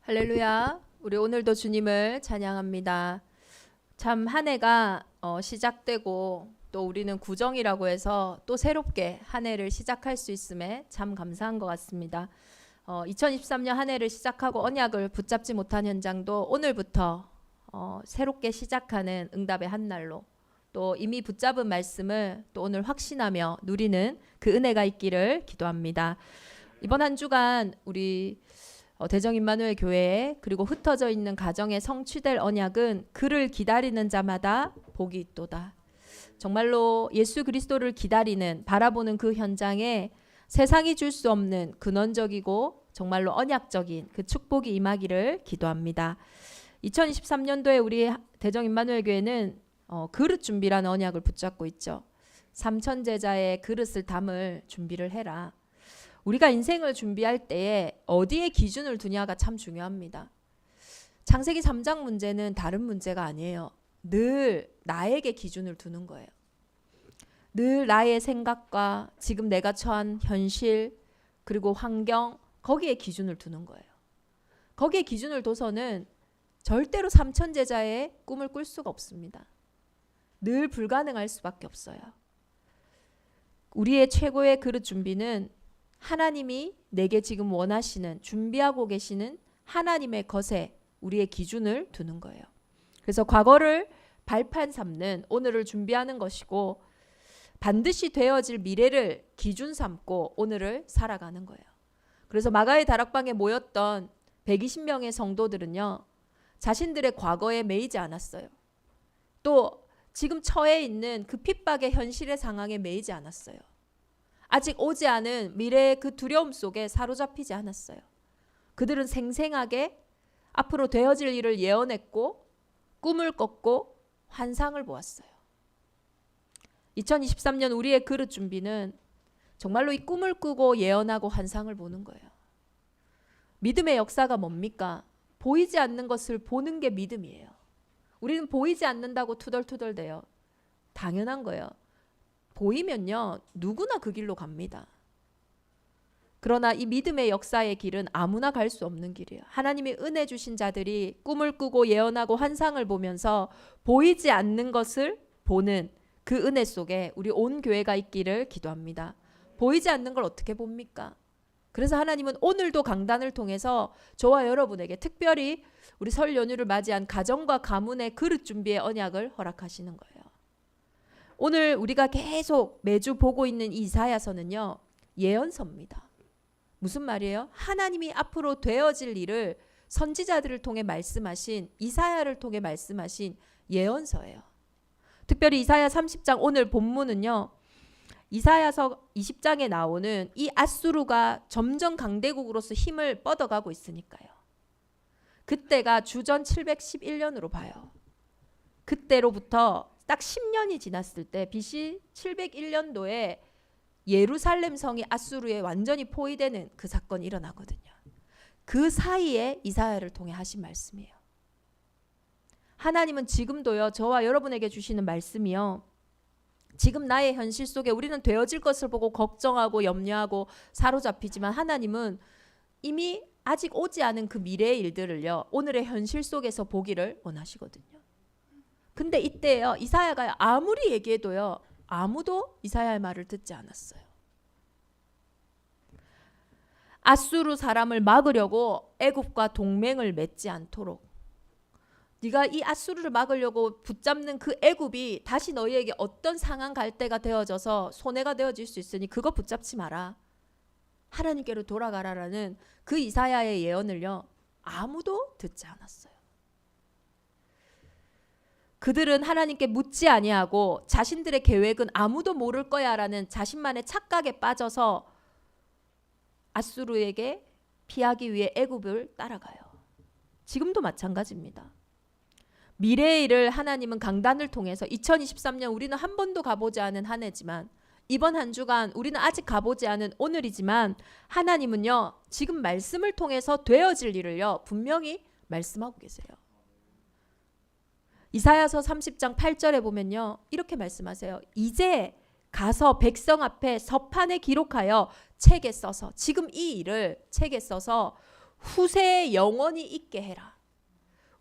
할렐루야. 우리 오늘도 주님을 찬양합니다. 참 한 해가 시작되고 또 우리는 구정이라고 해서 또 새롭게 한 해를 시작할 수 있음에 참 감사한 것 같습니다. 2023년 한 해를 시작하고 언약을 붙잡지 못한 현장도 오늘부터 새롭게 시작하는 응답의 한 날로 또 이미 붙잡은 말씀을 또 오늘 확신하며 누리는 그 은혜가 있기를 기도합니다. 이번 한 주간 우리 대정 임마누엘 교회에 그리고 흩어져 있는 가정에 성취될 언약은 그를 기다리는 자마다 복이 있도다. 정말로 예수 그리스도를 기다리는 바라보는 그 현장에 세상이 줄 수 없는 근원적이고 정말로 언약적인 그 축복이 임하기를 기도합니다. 2023년도에 우리 대정 임마누엘 교회는 그릇 준비라는 언약을 붙잡고 있죠. 3천 제자의 그릇을 담을 준비를 해라. 우리가 인생을 준비할 때에 어디에 기준을 두냐가 참 중요합니다. 창세기 3장 문제는 다른 문제가 아니에요. 늘 나에게 기준을 두는 거예요. 늘 나의 생각과 지금 내가 처한 현실 그리고 환경 거기에 기준을 두는 거예요. 거기에 기준을 둬서는 절대로 삼천제자의 꿈을 꿀 수가 없습니다. 늘 불가능할 수밖에 없어요. 우리의 최고의 그릇 준비는 하나님이 내게 지금 원하시는 준비하고 계시는 하나님의 것에 우리의 기준을 두는 거예요. 그래서 과거를 발판 삼는 오늘을 준비하는 것이고 반드시 되어질 미래를 기준 삼고 오늘을 살아가는 거예요. 그래서 마가의 다락방에 모였던 120명의 성도들은요. 자신들의 과거에 매이지 않았어요. 또 지금 처해 있는 그 핍박의 현실의 상황에 매이지 않았어요. 아직 오지 않은 미래의 그 두려움 속에 사로잡히지 않았어요. 그들은 생생하게 앞으로 되어질 일을 예언했고 꿈을 꿨고 환상을 보았어요. 2023년 우리의 그릇 준비는 정말로 이 꿈을 꾸고 예언하고 환상을 보는 거예요. 믿음의 역사가 뭡니까? 보이지 않는 것을 보는 게 믿음이에요. 우리는 보이지 않는다고 투덜투덜대요. 당연한 거예요. 보이면요 누구나 그 길로 갑니다. 그러나 이 믿음의 역사의 길은 아무나 갈 수 없는 길이에요. 하나님이 은혜 주신 자들이 꿈을 꾸고 예언하고 환상을 보면서 보이지 않는 것을 보는 그 은혜 속에 우리 온 교회가 있기를 기도합니다. 보이지 않는 걸 어떻게 봅니까? 그래서 하나님은 오늘도 강단을 통해서 저와 여러분에게 특별히 우리 설 연휴를 맞이한 가정과 가문의 그릇 준비의 언약을 허락하시는 거예요. 오늘 우리가 계속 매주 보고 있는 이사야서는요. 예언서입니다. 무슨 말이에요? 하나님이 앞으로 되어질 일을 선지자들을 통해 말씀하신 이사야를 통해 말씀하신 예언서예요. 특별히 이사야 30장 오늘 본문은요. 이사야서 20장에 나오는 이 아수르가 점점 강대국으로서 힘을 뻗어가고 있으니까요. 그때가 주전 711년으로 봐요. 그때로부터 딱 10년이 지났을 때 BC 701년도에 예루살렘 성이 아수르에 완전히 포위되는 그 사건이 일어나거든요. 그 사이에 이사야를 통해 하신 말씀이에요. 하나님은 지금도요. 저와 여러분에게 주시는 말씀이요. 지금 나의 현실 속에 우리는 되어질 것을 보고 걱정하고 염려하고 사로잡히지만 하나님은 이미 아직 오지 않은 그 미래의 일들을요. 오늘의 현실 속에서 보기를 원하시거든요. 근데 이때요. 이사야가 아무리 얘기해도요. 아무도 이사야의 말을 듣지 않았어요. 아수르 사람을 막으려고 애굽과 동맹을 맺지 않도록 네가 이 아수르를 막으려고 붙잡는 그 애굽이 다시 너희에게 어떤 상한 갈대가 되어져서 손해가 되어질 수 있으니 그거 붙잡지 마라. 하나님께로 돌아가라라는 그 이사야의 예언을요. 아무도 듣지 않았어요. 그들은 하나님께 묻지 아니하고 자신들의 계획은 아무도 모를 거야라는 자신만의 착각에 빠져서 아수르에게 피하기 위해 애굽을 따라가요. 지금도 마찬가지입니다. 미래의 일을 하나님은 강단을 통해서 2023년 우리는 한 번도 가보지 않은 한 해지만 이번 한 주간 우리는 아직 가보지 않은 오늘이지만 하나님은요. 지금 말씀을 통해서 되어질 일을요. 분명히 말씀하고 계세요. 이사야서 30장 8절에 보면요. 이렇게 말씀하세요. 이제 가서 백성 앞에 서판에 기록하여 책에 써서 지금 이 일을 책에 써서 후세에 영원히 있게 해라.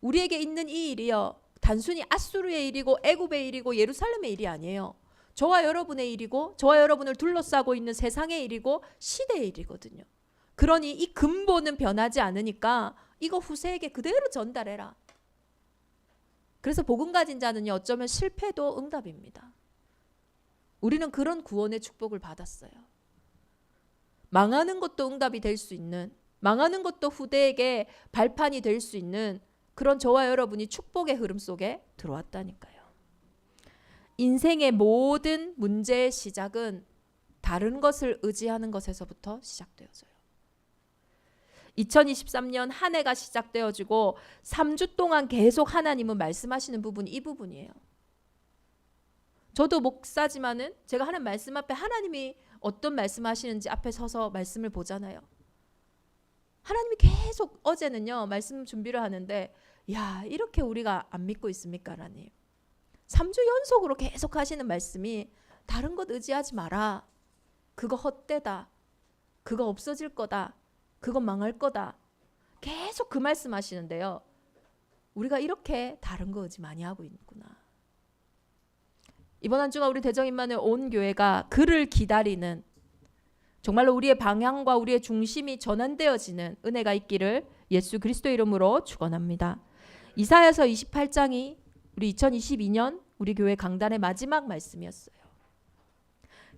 우리에게 있는 이 일이요, 단순히 아수르의 일이고 애굽의 일이고 예루살렘의 일이 아니에요. 저와 여러분의 일이고 저와 여러분을 둘러싸고 있는 세상의 일이고 시대의 일이거든요. 그러니 이 근본은 변하지 않으니까 이거 후세에게 그대로 전달해라. 그래서 복음 가진 자는요, 어쩌면 실패도 응답입니다. 우리는 그런 구원의 축복을 받았어요. 망하는 것도 응답이 될 수 있는, 망하는 것도 후대에게 발판이 될 수 있는 그런 저와 여러분이 축복의 흐름 속에 들어왔다니까요. 인생의 모든 문제의 시작은 다른 것을 의지하는 것에서부터 시작되어져요. 2023년 한 해가 시작되어지고 3주 동안 계속 하나님은 말씀하시는 부분이 이 부분이에요. 저도 목사지만은 제가 하는 말씀 앞에 하나님이 어떤 말씀하시는지 앞에 서서 말씀을 보잖아요. 하나님이 계속 어제는요, 말씀 준비를 하는데, 야, 이렇게 우리가 안 믿고 있습니까, 하나님? 3주 연속으로 계속 하시는 말씀이 다른 것 의지하지 마라. 그거 헛되다. 그거 없어질 거다. 그거 망할 거다. 계속 그 말씀 하시는데요. 우리가 이렇게 다른 거 의지 많이 하고 있구나. 이번 한 주가 우리 대정인만의 온 교회가 그를 기다리는, 정말로 우리의 방향과 우리의 중심이 전환되어지는 은혜가 있기를 예수 그리스도 이름으로 축원합니다. 이사야서 28장이 우리 2022년 우리 교회 강단의 마지막 말씀이었어요.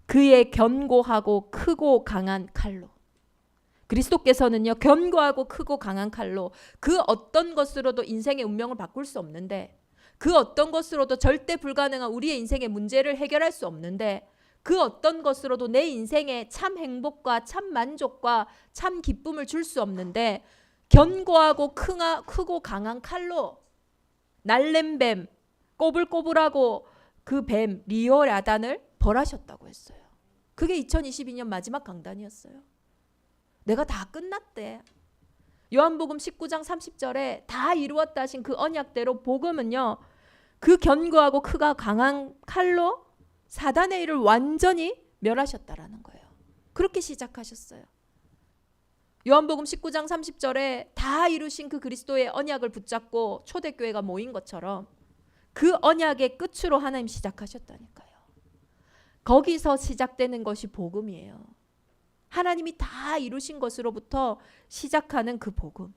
그의 견고하고 크고 강한 칼로, 그리스도께서는요, 견고하고 크고 강한 칼로 그 어떤 것으로도 인생의 운명을 바꿀 수 없는데, 그 어떤 것으로도 절대 불가능한 우리의 인생의 문제를 해결할 수 없는데, 그 어떤 것으로도 내 인생에 참 행복과 참 만족과 참 기쁨을 줄 수 없는데, 견고하고 크고 강한 칼로 날렘뱀, 꼬불꼬불하고 그 뱀 리오라단을 벌하셨다고 했어요. 그게 2022년 마지막 강단이었어요. 내가 다 끝났대. 요한복음 19장 30절에 다 이루었다 하신 그 언약대로 복음은요, 그 견고하고 크고 강한 칼로 사단의 일을 완전히 멸하셨다라는 거예요. 그렇게 시작하셨어요. 요한복음 19장 30절에 다 이루신 그 그리스도의 언약을 붙잡고 초대교회가 모인 것처럼 그 언약의 끝으로 하나님 시작하셨다니까요. 거기서 시작되는 것이 복음이에요. 하나님이 다 이루신 것으로부터 시작하는 그 복음.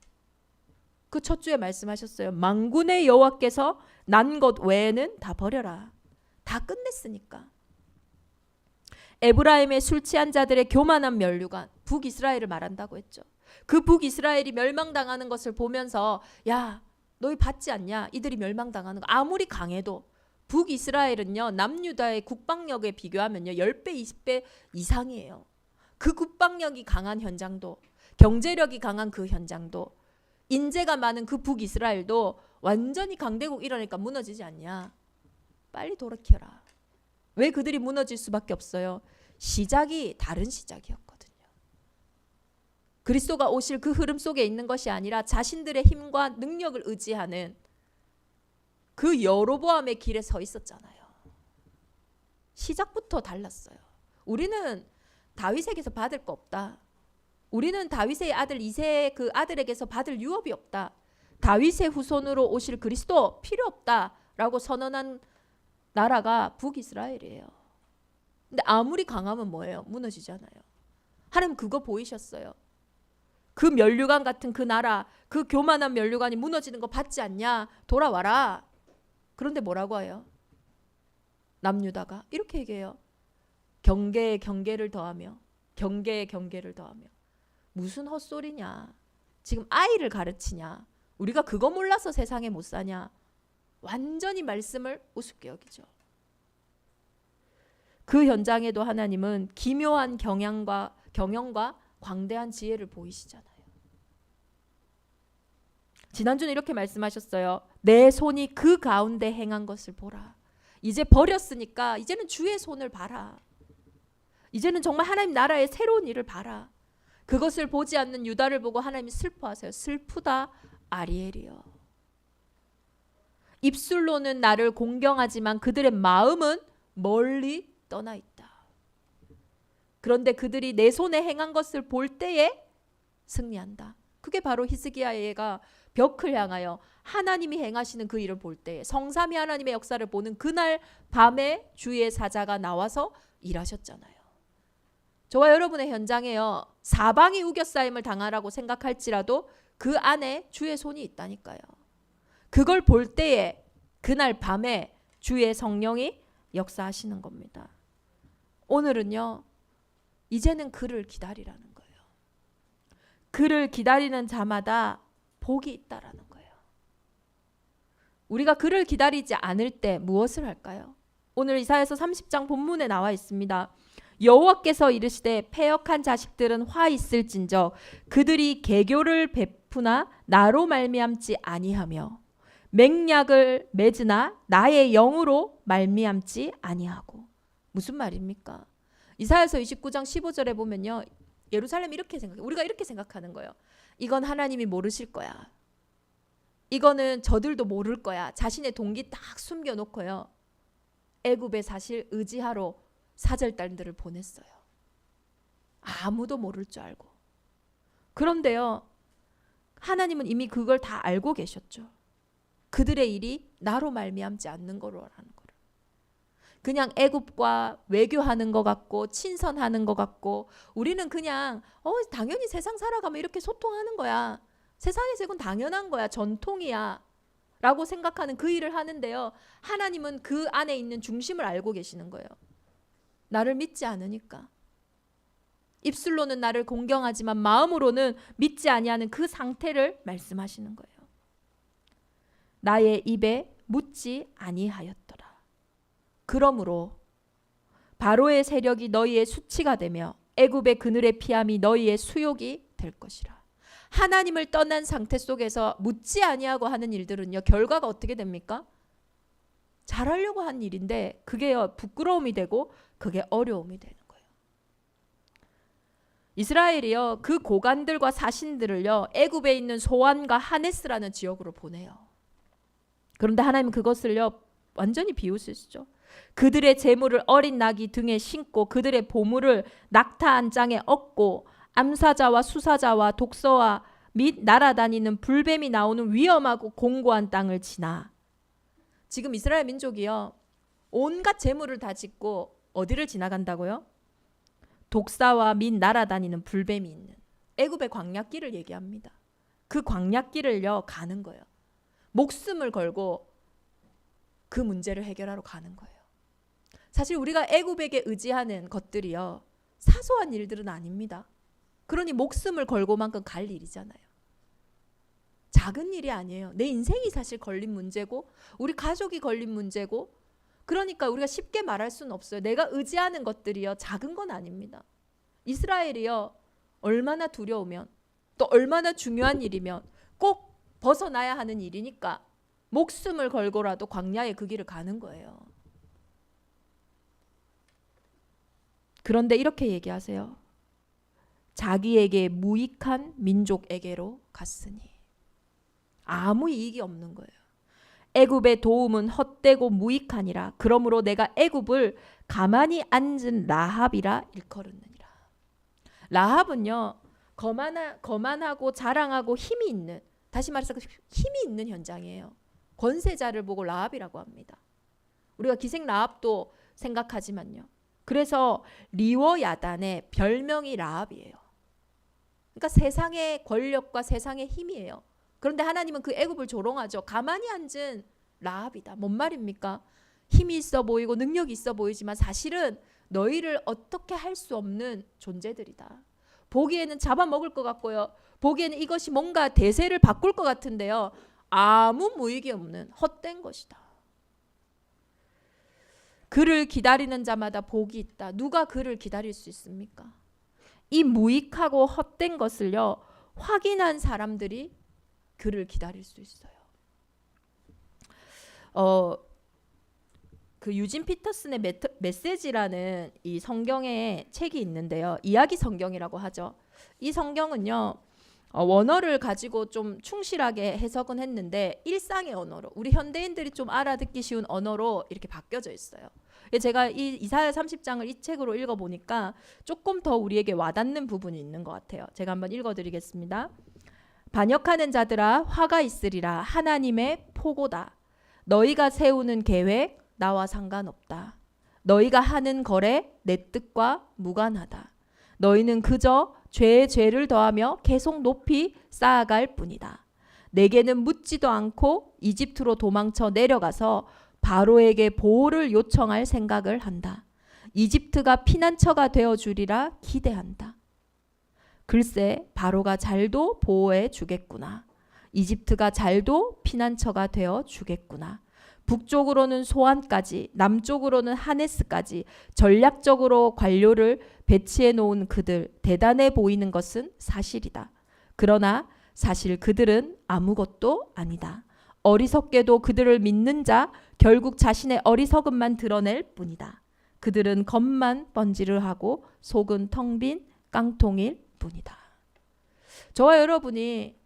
그 첫 주에 말씀하셨어요. 만군의 여호와께서 난 것 외에는 다 버려라. 다 끝냈으니까. 에브라임의 술 취한 자들의 교만한 면류관, 북이스라엘을 말한다고 했죠. 그 북이스라엘이 멸망당하는 것을 보면서, 야, 너희 받지 않냐? 이들이 멸망당하는 거. 아무리 강해도 북이스라엘은요, 남유다의 국방력에 비교하면요 10배, 20배 이상이에요. 그 국방력이 강한 현장도, 경제력이 강한 그 현장도, 인재가 많은 그 북이스라엘도 완전히 강대국 이러니까 무너지지 않냐? 빨리 돌이켜라. 왜 그들이 무너질 수밖에 없어요? 시작이 다른 시작이었거든요. 그리스도가 오실 그 흐름 속에 있는 것이 아니라 자신들의 힘과 능력을 의지하는 그 여로보암의 길에 서 있었잖아요. 시작부터 달랐어요. 우리는 다윗에게서 받을 거 없다. 우리는 다윗의 아들 이새의 그 아들에게서 받을 유업이 없다. 다윗의 후손으로 오실 그리스도 필요 없다라고 선언한 나라가 북이스라엘이에요. 근데 아무리 강하면 뭐예요? 무너지잖아요. 하나님 그거 보이셨어요. 그 면류관 같은 그 나라, 그 교만한 면류관이 무너지는 거 봤지 않냐? 돌아와라. 그런데 뭐라고 해요? 남유다가 이렇게 얘기해요. 경계에 경계를 더하며, 경계에 경계를 더하며. 무슨 헛소리냐? 지금 아이를 가르치냐? 우리가 그거 몰라서 세상에 못 사냐? 완전히 말씀을 우습게 여기죠. 그 현장에도 하나님은 기묘한 경영과 광대한 지혜를 보이시잖아요. 지난주는 이렇게 말씀하셨어요. 내 손이 그 가운데 행한 것을 보라. 이제 버렸으니까 이제는 주의 손을 봐라. 이제는 정말 하나님 나라의 새로운 일을 봐라. 그것을 보지 않는 유다를 보고 하나님이 슬퍼하세요. 슬프다 아리엘이여. 입술로는 나를 공경하지만 그들의 마음은 멀리 떠나 있다. 그런데 그들이 내 손에 행한 것을 볼 때에 승리한다. 그게 바로 히스기야가 벽을 향하여 하나님이 행하시는 그 일을 볼 때, 성삼위 하나님의 역사를 보는 그날 밤에 주의 사자가 나와서 일하셨잖아요. 저와 여러분의 현장에요, 사방이 우겨싸임을 당하라고 생각할지라도 그 안에 주의 손이 있다니까요. 그걸 볼 때에 그날 밤에 주의 성령이 역사하시는 겁니다. 오늘은요, 이제는 그를 기다리라는 거예요. 그를 기다리는 자마다 복이 있다라는 거예요. 우리가 그를 기다리지 않을 때 무엇을 할까요? 오늘 이사야서 30장 본문에 나와 있습니다. 여호와께서 이르시되 패역한 자식들은 화 있을진저 그들이 계교를 베푸나 나로 말미암지 아니하며 맹약을 맺으나 나의 영으로 말미암지 아니하고. 무슨 말입니까? 이사야서 29장 15절에 보면요, 예루살렘 이렇게 생각해요. 우리가 이렇게 생각하는 거예요. 이건 하나님이 모르실 거야. 이거는 저들도 모를 거야. 자신의 동기 딱 숨겨놓고요, 애굽에 사실 의지하러 사절단들을 보냈어요. 아무도 모를 줄 알고. 그런데요, 하나님은 이미 그걸 다 알고 계셨죠. 그들의 일이 나로 말미암지 않는 거라는 거를. 그냥 애굽과 외교하는 것 같고 친선하는 것 같고, 우리는 그냥 당연히 세상 살아가면 이렇게 소통하는 거야. 세상에서 이건 당연한 거야. 전통이야. 라고 생각하는 그 일을 하는데요, 하나님은 그 안에 있는 중심을 알고 계시는 거예요. 나를 믿지 않으니까. 입술로는 나를 공경하지만 마음으로는 믿지 아니하는 그 상태를 말씀하시는 거예요. 나의 입에 묻지 아니하였더라. 그러므로 바로의 세력이 너희의 수치가 되며 애굽의 그늘의 피함이 너희의 수욕이 될 것이라. 하나님을 떠난 상태 속에서 묻지 아니하고 하는 일들은요, 결과가 어떻게 됩니까? 잘하려고 한 일인데 그게 부끄러움이 되고 그게 어려움이 되는 거예요. 이스라엘이요, 그 고관들과 사신들을요, 애굽에 있는 소안과 하네스라는 지역으로 보내요. 그런데 하나님은 그것을요, 완전히 비웃으시죠. 그들의 재물을 어린 낙이 등에 신고 그들의 보물을 낙타 안장에 얹고 암사자와 수사자와 독서와 및 날아다니는 불뱀이 나오는 위험하고 공고한 땅을 지나. 지금 이스라엘 민족이요, 온갖 재물을 다 짓고 어디를 지나간다고요? 독사와 및 날아다니는 불뱀이 있는 애굽의 광야길을 얘기합니다. 그 광야길을요 가는 거예요. 목숨을 걸고 그 문제를 해결하러 가는 거예요. 사실 우리가 애굽에게 의지하는 것들이요, 사소한 일들은 아닙니다. 그러니 목숨을 걸고만큼 갈 일이잖아요. 작은 일이 아니에요. 내 인생이 사실 걸린 문제고 우리 가족이 걸린 문제고, 그러니까 우리가 쉽게 말할 수는 없어요. 내가 의지하는 것들이요, 작은 건 아닙니다. 이스라엘이요, 얼마나 두려우면 또 얼마나 중요한 일이면 꼭 벗어나야 하는 일이니까 목숨을 걸고라도 광야의 그 길을 가는 거예요. 그런데 이렇게 얘기하세요. 자기에게 무익한 민족에게로 갔으니. 아무 이익이 없는 거예요. 애굽의 도움은 헛되고 무익하니라. 그러므로 내가 애굽을 가만히 앉은 라합이라 일컬었느니라. 라합은요, 거만하고 자랑하고 힘이 있는, 다시 말해서 힘이 있는 현장이에요. 권세자를 보고 라합이라고 합니다. 우리가 기생 라합도 생각하지만요. 그래서 리워 야단의 별명이 라합이에요. 그러니까 세상의 권력과 세상의 힘이에요. 그런데 하나님은 그 애굽을 조롱하죠. 가만히 앉은 라합이다. 뭔 말입니까? 힘이 있어 보이고 능력이 있어 보이지만 사실은 너희를 어떻게 할 수 없는 존재들이다. 보기에는 잡아먹을 것 같고요. 보기에는 이것이 뭔가 대세를 바꿀 것 같은데요, 아무 무익이 없는 헛된 것이다. 그를 기다리는 자마다 복이 있다. 누가 그를 기다릴 수 있습니까? 이 무익하고 헛된 것을요, 확인한 사람들이 그를 기다릴 수 있어요. 그 유진 피터슨의 메시지라는 이 성경의 책이 있는데요. 이야기 성경이라고 하죠. 이 성경은요, 원어를 가지고 좀 충실하게 해석은 했는데 일상의 언어로, 우리 현대인들이 좀 알아듣기 쉬운 언어로 이렇게 바뀌어져 있어요. 제가 이 이사야 30장을 이 책으로 읽어보니까 조금 더 우리에게 와닿는 부분이 있는 것 같아요. 제가 한번 읽어드리겠습니다. 반역하는 자들아 화가 있으리라. 하나님의 포고다. 너희가 세우는 계획 나와 상관없다. 너희가 하는 거래 내 뜻과 무관하다. 너희는 그저 죄에 죄를 더하며 계속 높이 쌓아갈 뿐이다. 내게는 묻지도 않고 이집트로 도망쳐 내려가서 바로에게 보호를 요청할 생각을 한다. 이집트가 피난처가 되어주리라 기대한다. 글쎄 바로가 잘도 보호해 주겠구나. 이집트가 잘도 피난처가 되어 주겠구나. 북쪽으로는 소안까지 남쪽으로는 하네스까지 전략적으로 관료를 배치해 놓은 그들 대단해 보이는 것은 사실이다. 그러나 사실 그들은 아무것도 아니다. 어리석게도 그들을 믿는 자 결국 자신의 어리석음만 드러낼 뿐이다. 그들은 겉만 번지르하고 속은 텅 빈 깡통일 뿐이다. 저와 여러분이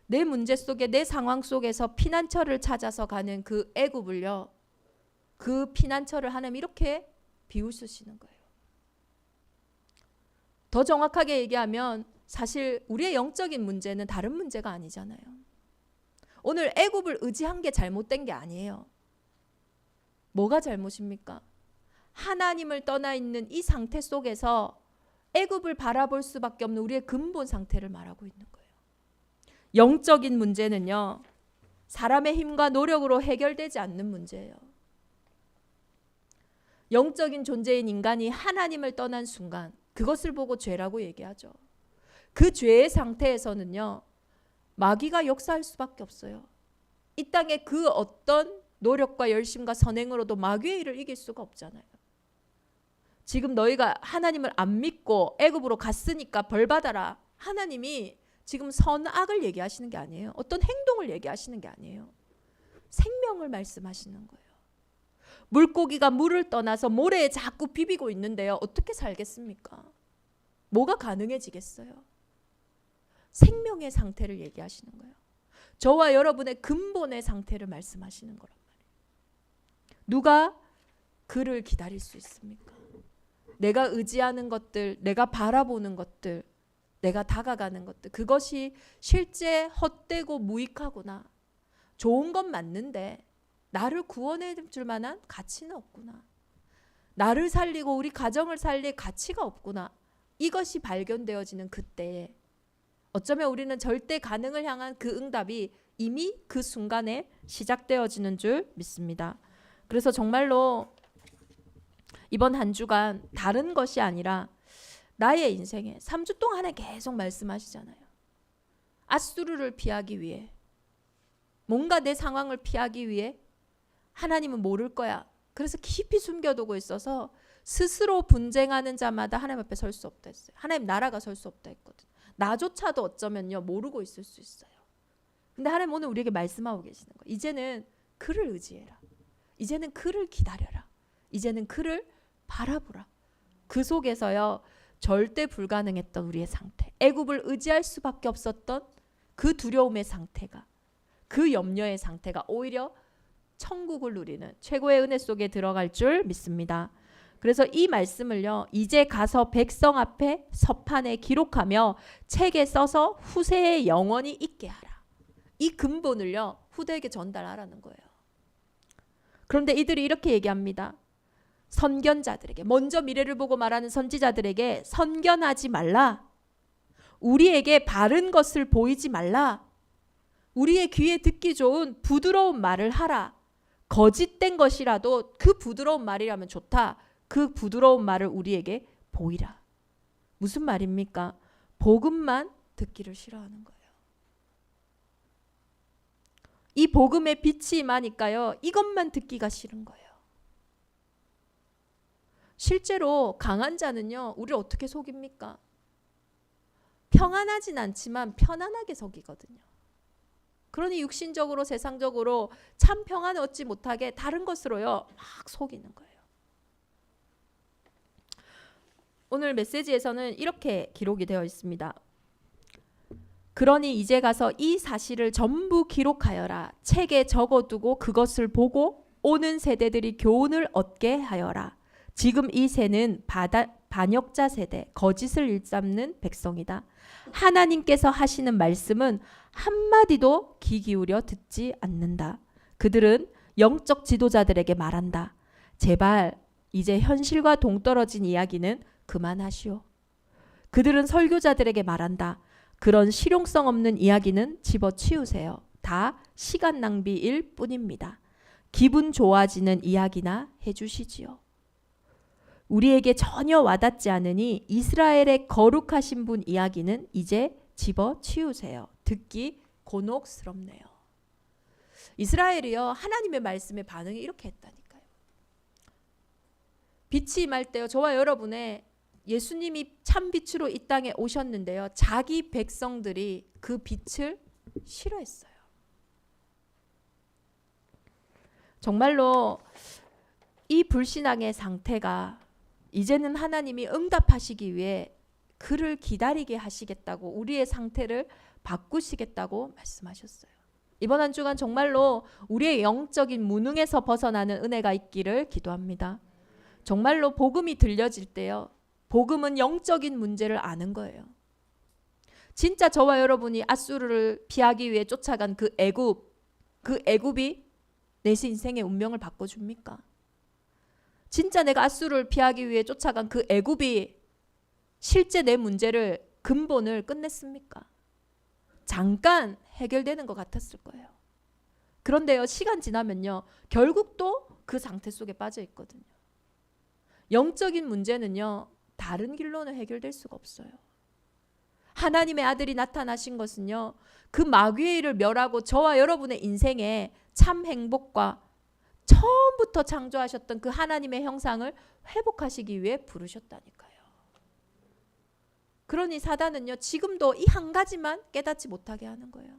내 문제 속에 내 상황 속에서 피난처를 찾아서 가는 그 애굽을요. 그 피난처를 하나님 이렇게 비웃으시는 거예요. 더 정확하게 얘기하면 사실 우리의 영적인 문제는 다른 문제가 아니잖아요. 오늘 애굽을 의지한 게 잘못된 게 아니에요. 뭐가 잘못입니까? 하나님을 떠나 있는 이 상태 속에서 애굽을 바라볼 수밖에 없는 우리의 근본 상태를 말하고 있는 거예요. 영적인 문제는요. 사람의 힘과 노력으로 해결되지 않는 문제예요. 영적인 존재인 인간이 하나님을 떠난 순간 그것을 보고 죄라고 얘기하죠. 그 죄의 상태에서는요. 마귀가 역사할 수밖에 없어요. 이 땅에 그 어떤 노력과 열심과 선행으로도 마귀의 일을 이길 수가 없잖아요. 지금 너희가 하나님을 안 믿고 애굽으로 갔으니까 벌 받아라. 하나님이 지금 선악을 얘기하시는 게 아니에요. 어떤 행동을 얘기하시는 게 아니에요. 생명을 말씀하시는 거예요. 물고기가 물을 떠나서 모래에 자꾸 비비고 있는데요. 어떻게 살겠습니까? 뭐가 가능해지겠어요? 생명의 상태를 얘기하시는 거예요. 저와 여러분의 근본의 상태를 말씀하시는 거란 말이에요. 누가 그를 기다릴 수 있습니까? 내가 의지하는 것들, 내가 바라보는 것들, 내가 다가가는 것들, 그것이 실제 헛되고 무익하구나. 좋은 건 맞는데 나를 구원해 줄 만한 가치는 없구나. 나를 살리고 우리 가정을 살릴 가치가 없구나. 이것이 발견되어지는 그때에 어쩌면 우리는 절대 가능을 향한 그 응답이 이미 그 순간에 시작되어지는 줄 믿습니다. 그래서 정말로 이번 한 주간 다른 것이 아니라 나의 인생에 3주 동안에 계속 말씀하시잖아요. 아수르를 피하기 위해, 뭔가 내 상황을 피하기 위해 하나님은 모를 거야. 그래서 깊이 숨겨두고 있어서 스스로 분쟁하는 자마다 하나님 앞에 설 수 없다 했어요. 하나님 나라가 설 수 없다 했거든. 나조차도 어쩌면요 모르고 있을 수 있어요. 근데 하나님 오늘 우리에게 말씀하고 계시는 거예요. 이제는 그를 의지해라. 이제는 그를 기다려라. 이제는 그를 바라보라. 그 속에서요 절대 불가능했던 우리의 상태, 애굽을 의지할 수밖에 없었던 그 두려움의 상태가, 그 염려의 상태가 오히려 천국을 누리는 최고의 은혜 속에 들어갈 줄 믿습니다. 그래서 이 말씀을요 이제 가서 백성 앞에 서판에 기록하며 책에 써서 후세에 영원히 있게 하라. 이 근본을요 후대에게 전달하라는 거예요. 그런데 이들이 이렇게 얘기합니다. 선견자들에게, 먼저 미래를 보고 말하는 선지자들에게 선견하지 말라. 우리에게 바른 것을 보이지 말라. 우리의 귀에 듣기 좋은 부드러운 말을 하라. 거짓된 것이라도 그 부드러운 말이라면 좋다. 그 부드러운 말을 우리에게 보이라. 무슨 말입니까? 복음만 듣기를 싫어하는 거예요. 이 복음의 빛이 임하니까요 이것만 듣기가 싫은 거예요. 실제로 강한 자는요 우리를 어떻게 속입니까? 평안하진 않지만 편안하게 속이거든요. 그러니 육신적으로 세상적으로 참 평안을 얻지 못하게 다른 것으로요 막 속이는 거예요. 오늘 메시지에서는 이렇게 기록이 되어 있습니다. 그러니 이제 가서 이 사실을 전부 기록하여라. 책에 적어두고 그것을 보고 오는 세대들이 교훈을 얻게 하여라. 지금 이 새는 반역자 세대, 거짓을 일삼는 백성이다. 하나님께서 하시는 말씀은 한마디도 귀 기울여 듣지 않는다. 그들은 영적 지도자들에게 말한다. 제발 이제 현실과 동떨어진 이야기는 그만하시오. 그들은 설교자들에게 말한다. 그런 실용성 없는 이야기는 집어치우세요. 다 시간 낭비일 뿐입니다. 기분 좋아지는 이야기나 해주시지요. 우리에게 전혀 와닿지 않으니 이스라엘의 거룩하신 분 이야기는 이제 집어치우세요. 듣기 곤혹스럽네요. 이스라엘이요, 하나님의 말씀에 반응이 이렇게 했다니까요. 빛이 임할 때요, 저와 여러분의 예수님이 참 빛으로 이 땅에 오셨는데요, 자기 백성들이 그 빛을 싫어했어요. 정말로 이 불신앙의 상태가 이제는 하나님이 응답하시기 위해 그를 기다리게 하시겠다고, 우리의 상태를 바꾸시겠다고 말씀하셨어요. 이번 한 주간 정말로 우리의 영적인 무능에서 벗어나는 은혜가 있기를 기도합니다. 정말로 복음이 들려질 때요, 복음은 영적인 문제를 아는 거예요. 진짜 저와 여러분이 앗수르를 피하기 위해 쫓아간 그 애굽이 내 인생의 운명을 바꿔줍니까? 진짜 내가 앗수르를 피하기 위해 쫓아간 그 애굽이 실제 내 문제를, 근본을 끝냈습니까? 잠깐 해결되는 것 같았을 거예요. 그런데요, 시간 지나면요, 결국 또 그 상태 속에 빠져 있거든요. 영적인 문제는요, 다른 길로는 해결될 수가 없어요. 하나님의 아들이 나타나신 것은요, 그 마귀의 일을 멸하고 저와 여러분의 인생에 참 행복과 처음부터 창조하셨던 그 하나님의 형상을 회복하시기 위해 부르셨다니까요. 그러니 사단은요, 지금도 이 한 가지만 깨닫지 못하게 하는 거예요.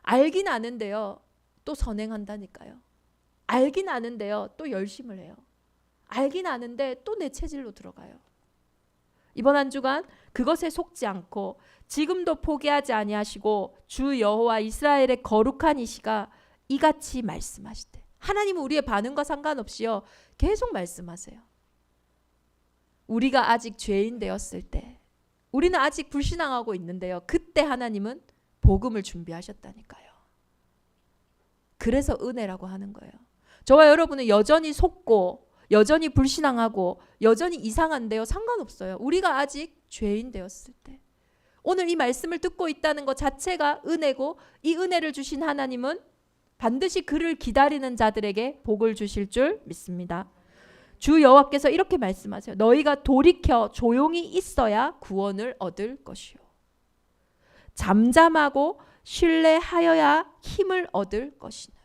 알긴 아는데요, 또 선행한다니까요. 알긴 아는데요, 또 열심을 해요. 알긴 아는데 또 내 체질로 들어가요. 이번 한 주간 그것에 속지 않고 지금도 포기하지 아니하시고 주 여호와 이스라엘의 거룩한 이시가 이같이 말씀하시되, 하나님은 우리의 반응과 상관없이요, 계속 말씀하세요. 우리가 아직 죄인 되었을 때, 우리는 아직 불신앙하고 있는데요, 그때 하나님은 복음을 준비하셨다니까요. 그래서 은혜라고 하는 거예요. 저와 여러분은 여전히 속고 여전히 불신앙하고 여전히 이상한데요, 상관없어요. 우리가 아직 죄인 되었을 때, 오늘 이 말씀을 듣고 있다는 것 자체가 은혜고, 이 은혜를 주신 하나님은 반드시 그를 기다리는 자들에게 복을 주실 줄 믿습니다. 주 여호와께서 이렇게 말씀하세요. 너희가 돌이켜 조용히 있어야 구원을 얻을 것이요, 잠잠하고 신뢰하여야 힘을 얻을 것이네.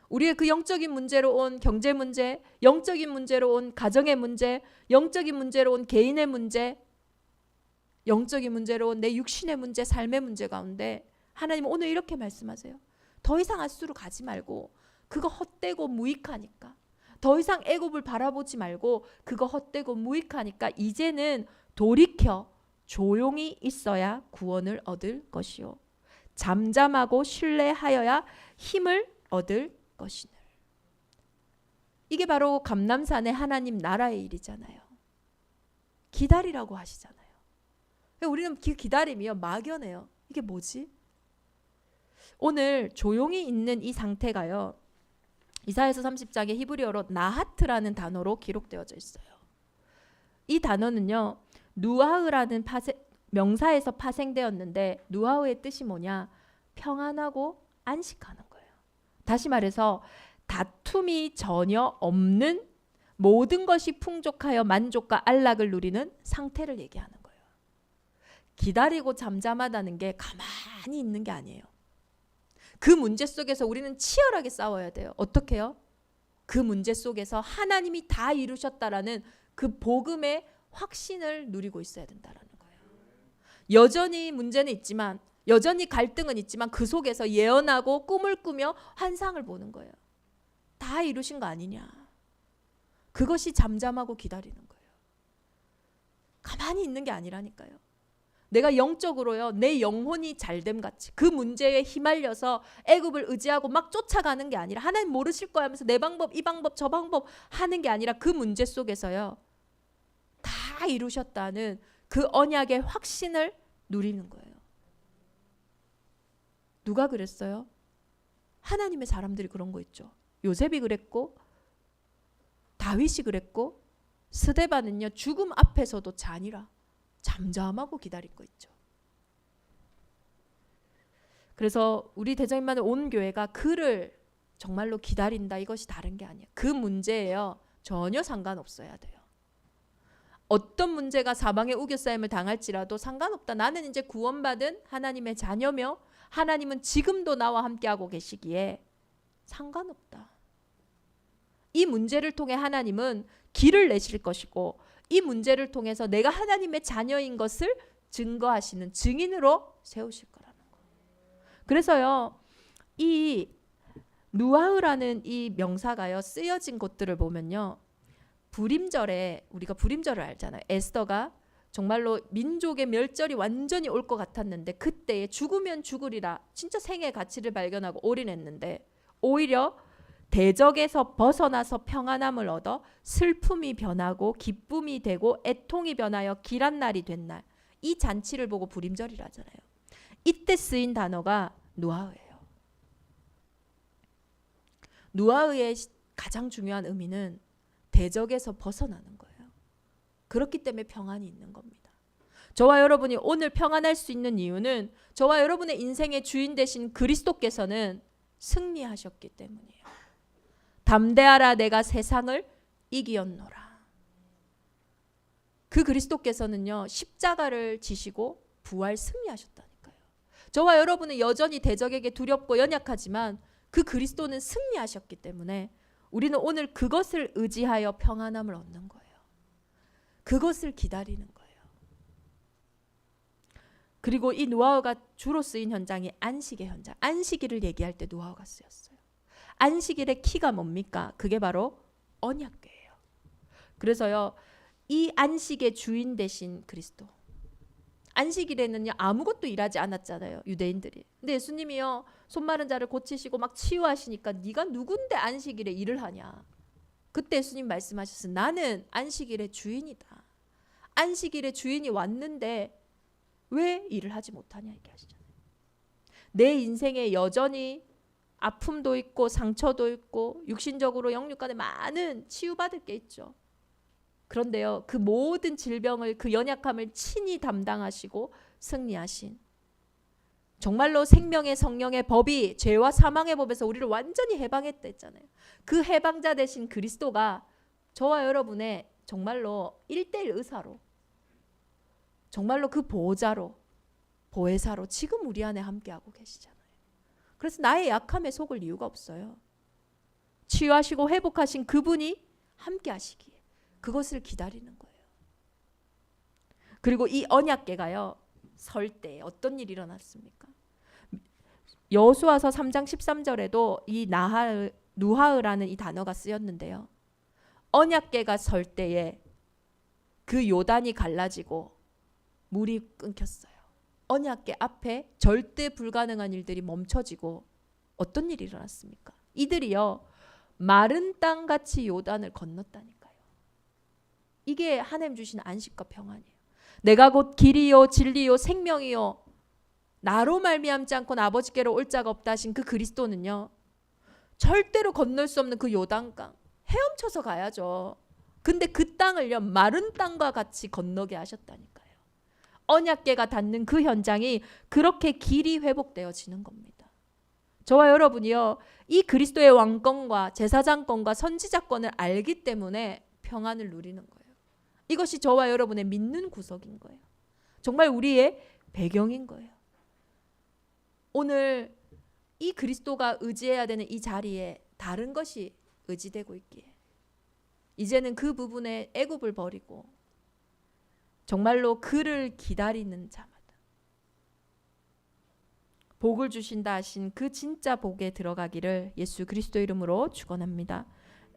우리의 그 영적인 문제로 온 경제 문제, 영적인 문제로 온 가정의 문제, 영적인 문제로 온 개인의 문제, 영적인 문제로 온 내 육신의 문제, 삶의 문제 가운데 하나님은 오늘 이렇게 말씀하세요. 더 이상 앗수로 가지 말고, 그거 헛되고 무익하니까. 더 이상 애굽을 바라보지 말고, 그거 헛되고 무익하니까 이제는 돌이켜 조용히 있어야 구원을 얻을 것이요, 잠잠하고 신뢰하여야 힘을 얻을 것이늘. 이게 바로 감람산의 하나님 나라의 일이잖아요. 기다리라고 하시잖아요. 우리는 기다림이요, 막연해요. 이게 뭐지? 오늘 조용히 있는 이 상태가요, 이사야서 30장의 히브리어로 나하트라는 단어로 기록되어져 있어요. 이 단어는요, 누아흐라는 명사에서 파생되었는데, 누아흐의 뜻이 뭐냐? 평안하고 안식하는 거예요. 다시 말해서 다툼이 전혀 없는, 모든 것이 풍족하여 만족과 안락을 누리는 상태를 얘기하는 거예요. 기다리고 잠잠하다는 게 가만히 있는 게 아니에요. 그 문제 속에서 우리는 치열하게 싸워야 돼요. 어떻게요? 그 문제 속에서 하나님이 다 이루셨다라는 그 복음의 확신을 누리고 있어야 된다라는 거예요. 여전히 문제는 있지만, 여전히 갈등은 있지만 그 속에서 예언하고 꿈을 꾸며 환상을 보는 거예요. 다 이루신 거 아니냐. 그것이 잠잠하고 기다리는 거예요. 가만히 있는 게 아니라니까요. 내가 영적으로요, 내 영혼이 잘됨 같이 그 문제에 휘말려서 애굽을 의지하고 막 쫓아가는 게 아니라, 하나님 모르실 거야 하면서 내 방법 이 방법 저 방법 하는 게 아니라, 그 문제 속에서요 다 이루셨다는 그 언약의 확신을 누리는 거예요. 누가 그랬어요? 하나님의 사람들이 그런 거 있죠. 요셉이 그랬고, 다윗이 그랬고, 스데반은요 죽음 앞에서도 잔이라 잠잠하고 기다릴 거 있죠. 그래서 우리 대장님만의 온 교회가 그를 정말로 기다린다, 이것이 다른 게 아니에요. 그 문제예요 전혀 상관없어야 돼요. 어떤 문제가 사방에 우겨싸임을 당할지라도 상관없다. 나는 이제 구원받은 하나님의 자녀며 하나님은 지금도 나와 함께하고 계시기에 상관없다. 이 문제를 통해 하나님은 길을 내실 것이고, 이 문제를 통해서 내가 하나님의 자녀인 것을 증거하시는 증인으로 세우실 거라는 거예요. 그래서요 이 누아흐라는 이 명사가요 쓰여진 곳들을 보면요, 불임절에, 우리가 불임절을 알잖아요. 에스더가 정말로 민족의 멸절이 완전히 올 것 같았는데, 그때에 죽으면 죽으리라 진짜 생의 가치를 발견하고 올인했는데, 오히려 대적에서 벗어나서 평안함을 얻어 슬픔이 변하고 기쁨이 되고 애통이 변하여 길한 날이 된 날, 이 잔치를 보고 불임절이라 하잖아요. 이때 쓰인 단어가 누아흐예요. 누아흐의 가장 중요한 의미는 대적에서 벗어나는 거예요. 그렇기 때문에 평안이 있는 겁니다. 저와 여러분이 오늘 평안할 수 있는 이유는 저와 여러분의 인생의 주인 되신 그리스도께서는 승리하셨기 때문이에요. 담대하라, 내가 세상을 이기었노라. 그 그리스도께서는요 십자가를 지시고 부활 승리하셨다니까요. 저와 여러분은 여전히 대적에게 두렵고 연약하지만 그 그리스도는 승리하셨기 때문에 우리는 오늘 그것을 의지하여 평안함을 얻는 거예요. 그것을 기다리는 거예요. 그리고 이 노아흐가 주로 쓰인 현장이 안식의 현장. 안식일을 얘기할 때 노아흐가 쓰였어요. 안식일의 키가 뭡니까? 그게 바로 언약궤예요. 그래서요 이 안식의 주인 되신 그리스도, 안식일에는요 아무것도 일하지 않았잖아요 유대인들이. 근데 예수님이요 손 마른 자를 고치시고 막 치유하시니까 네가 누군데 안식일에 일을 하냐. 그때 예수님 말씀하셨어요. 나는 안식일의 주인이다. 안식일의 주인이 왔는데 왜 일을 하지 못하냐 얘기하시잖아요. 내 인생에 여전히 아픔도 있고 상처도 있고 육신적으로 영육간에 많은 치유받을 게 있죠. 그런데요 그 모든 질병을, 그 연약함을 친히 담당하시고 승리하신, 정말로 생명의 성령의 법이 죄와 사망의 법에서 우리를 완전히 해방했다 했잖아요. 그 해방자 되신 그리스도가 저와 여러분의 정말로 1:1 의사로, 정말로 그 보호자로, 보혜사로 지금 우리 안에 함께하고 계시잖아요. 그래서 나의 약함에 속을 이유가 없어요. 치유하시고 회복하신 그분이 함께하시기에 그것을 기다리는 거예요. 그리고 이 언약궤가요 설 때 어떤 일이 일어났습니까? 여호수아서 3장 13절에도 이 누하흐라는 이 단어가 쓰였는데요. 언약궤가 설 때에 그 요단이 갈라지고 물이 끊겼어요. 언약궤 앞에 절대 불가능한 일들이 멈춰지고 어떤 일이 일어났습니까? 이들이요 마른 땅같이 요단을 건넜다니까요. 이게 하나님 주신 안식과 평안이에요. 내가 곧 길이요 진리요 생명이요 나로 말미암지 않고는 아버지께로 올 자가 없다 하신 그 그리스도는요 절대로 건널 수 없는 그 요단강 헤엄쳐서 가야죠. 근데 그 땅을요 마른 땅과 같이 건너게 하셨다니까요. 언약궤가 닿는 그 현장이 그렇게 길이 회복되어지는 겁니다. 저와 여러분이요 이 그리스도의 왕권과 제사장권과 선지자권을 알기 때문에 평안을 누리는 거예요. 이것이 저와 여러분의 믿는 구석인 거예요. 정말 우리의 배경인 거예요. 오늘 이 그리스도가 의지해야 되는 이 자리에 다른 것이 의지되고 있기에 이제는 그 부분에 애굽을 버리고 정말로 그를 기다리는 자마다 복을 주신다 하신 그 진짜 복에 들어가기를 예수 그리스도 이름으로 축원합니다.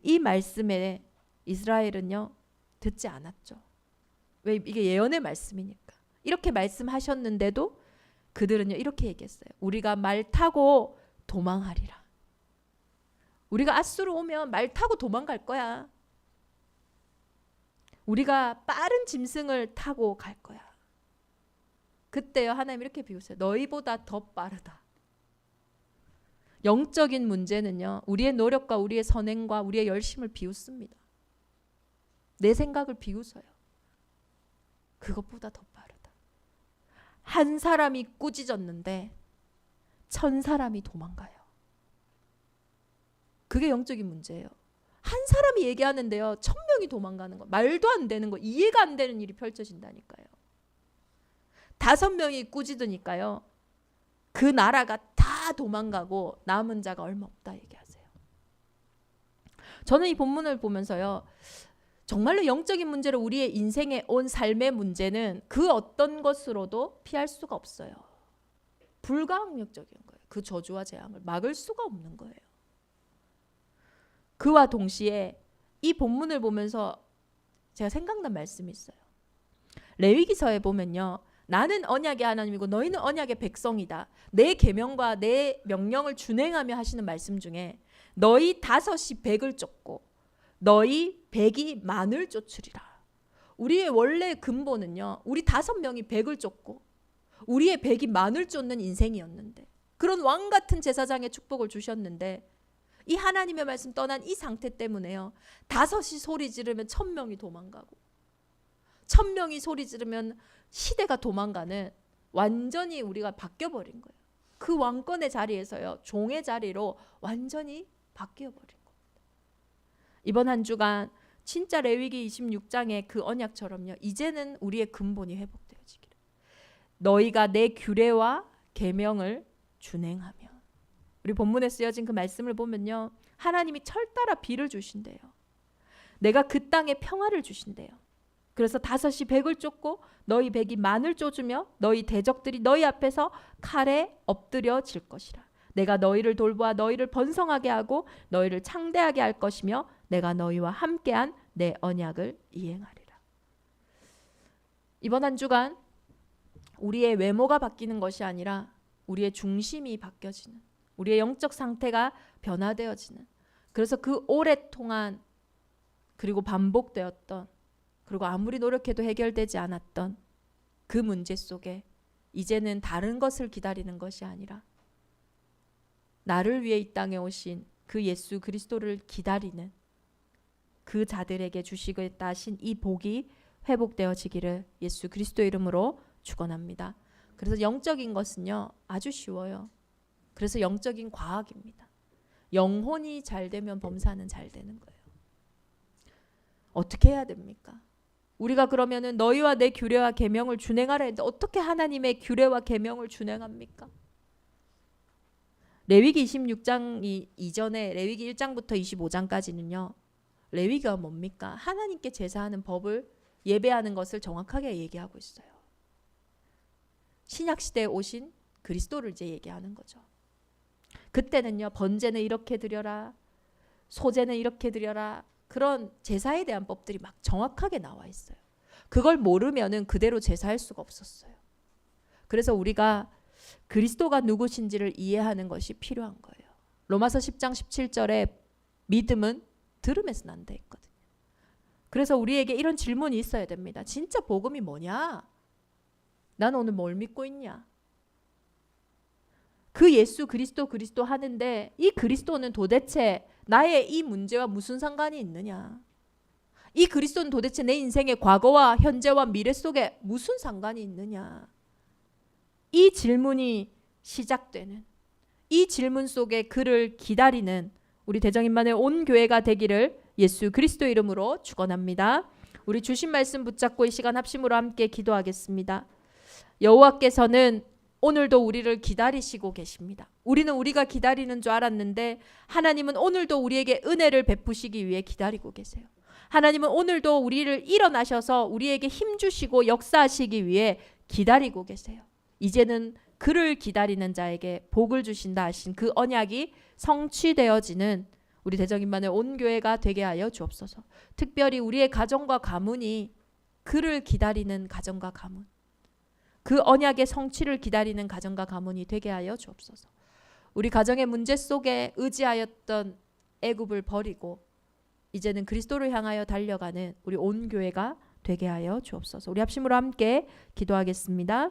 이 말씀에 이스라엘은요 듣지 않았죠. 왜? 이게 예언의 말씀이니까. 이렇게 말씀하셨는데도 그들은요 이렇게 얘기했어요. 우리가 말 타고 도망하리라. 우리가 앗수로 오면 말 타고 도망갈 거야. 우리가 빠른 짐승을 타고 갈 거야. 그때요 하나님 이렇게 비우세요. 너희보다 더 빠르다. 영적인 문제는요 우리의 노력과 우리의 선행과 우리의 열심을 비웃습니다. 내 생각을 비웃어요. 그것보다 더 빠르다. 한 사람이 꾸짖었는데 1000사람이 도망가요. 그게 영적인 문제예요. 한 사람이 얘기하는데요 1000명이 도망가는 거, 말도 안 되는 거, 이해가 안 되는 일이 펼쳐진다니까요. 5명이 꾸짖으니까요 그 나라가 다 도망가고 남은 자가 얼마 없다 얘기하세요. 저는 이 본문을 보면서요 정말로 영적인 문제로 우리의 인생에 온 삶의 문제는 그 어떤 것으로도 피할 수가 없어요. 불가항력적인 거예요. 그 저주와 재앙을 막을 수가 없는 거예요. 그와 동시에 이 본문을 보면서 제가 생각난 말씀이 있어요. 레위기서에 보면요 나는 언약의 하나님이고 너희는 언약의 백성이다. 내 계명과 내 명령을 준행하며 하시는 말씀 중에 너희 5이 100을 쫓고 너희 100이 만을 쫓으리라. 우리의 원래 근본은요 우리 5명이 100을 쫓고 우리의 100이 만을 쫓는 인생이었는데 그런 왕같은 제사장의 축복을 주셨는데 이 하나님의 말씀 떠난 이 상태 때문에요 5이 소리 지르면 1000명이 도망가고 1000명이 소리 지르면 시대가 도망가는 완전히 우리가 바뀌어버린 거예요. 그 왕권의 자리에서요 종의 자리로 완전히 바뀌어버린 겁니다. 이번 한 주간 진짜 레위기 26장의 그 언약처럼요 이제는 우리의 근본이 회복되어지기를. 너희가 내 규례와 계명을 준행하며. 우리 본문에 쓰여진 그 말씀을 보면요 하나님이 철따라 비를 주신대요. 내가 그 땅에 평화를 주신대요. 그래서 5이 100을 쫓고 너희 100이 만을 쫓으며 너희 대적들이 너희 앞에서 칼에 엎드려질 것이라. 내가 너희를 돌보아 너희를 번성하게 하고 너희를 창대하게 할 것이며 내가 너희와 함께한 내 언약을 이행하리라. 이번 한 주간 우리의 외모가 바뀌는 것이 아니라 우리의 중심이 바뀌어지는, 우리의 영적 상태가 변화되어지는, 그래서 그 오랫동안 그리고 반복되었던, 그리고 아무리 노력해도 해결되지 않았던 그 문제 속에 이제는 다른 것을 기다리는 것이 아니라 나를 위해 이 땅에 오신 그 예수 그리스도를 기다리는 그 자들에게 주시겠다 하신 이 복이 회복되어지기를 예수 그리스도 이름으로 축원합니다. 그래서 영적인 것은요 아주 쉬워요. 그래서 영적인 과학입니다. 영혼이 잘 되면 범사는 잘 되는 거예요. 어떻게 해야 됩니까? 우리가 그러면은 너희와 내 규례와 계명을 준행하라 했는데 어떻게 하나님의 규례와 계명을 준행합니까? 레위기 26장 이전에 레위기 1장부터 25장까지는요. 레위기가 뭡니까? 하나님께 제사하는 법을 예배하는 것을 정확하게 얘기하고 있어요. 신약시대에 오신 그리스도를 이제 얘기하는 거죠. 그때는요. 번제는 이렇게 드려라. 소제는 이렇게 드려라. 그런 제사에 대한 법들이 막 정확하게 나와 있어요. 그걸 모르면은 그대로 제사할 수가 없었어요. 그래서 우리가 그리스도가 누구신지를 이해하는 것이 필요한 거예요. 로마서 10장 17절에 믿음은 들음에서 난다 했거든요. 그래서 우리에게 이런 질문이 있어야 됩니다. 진짜 복음이 뭐냐? 난 오늘 뭘 믿고 있냐? 그 예수 그리스도 하는데 이 그리스도는 도대체 나의 이 문제와 무슨 상관이 있느냐? 이 그리스도는 도대체 내 인생의 과거와 현재와 미래 속에 무슨 상관이 있느냐? 이 질문이 시작되는, 이 질문 속에 그를 기다리는 우리 대정인만의 온 교회가 되기를 예수 그리스도 이름으로 축원합니다. 우리 주신 말씀 붙잡고 이 시간 합심으로 함께 기도하겠습니다. 여호와께서는 오늘도 우리를 기다리시고 계십니다. 우리는 우리가 기다리는 줄 알았는데 하나님은 오늘도 우리에게 은혜를 베푸시기 위해 기다리고 계세요. 하나님은 오늘도 우리를 일어나셔서 우리에게 힘 주시고 역사하시기 위해 기다리고 계세요. 이제는 그를 기다리는 자에게 복을 주신다 하신 그 언약이 성취되어지는 우리 대정인만의 온 교회가 되게 하여 주옵소서. 특별히 우리의 가정과 가문이 그를 기다리는 가정과 가문, 그 언약의 성취를 기다리는 가정과 가문이 되게 하여 주옵소서. 우리 가정의 문제 속에 의지하였던 애굽을 버리고 이제는 그리스도를 향하여 달려가는 우리 온 교회가 되게 하여 주옵소서. 우리 합심으로 함께 기도하겠습니다.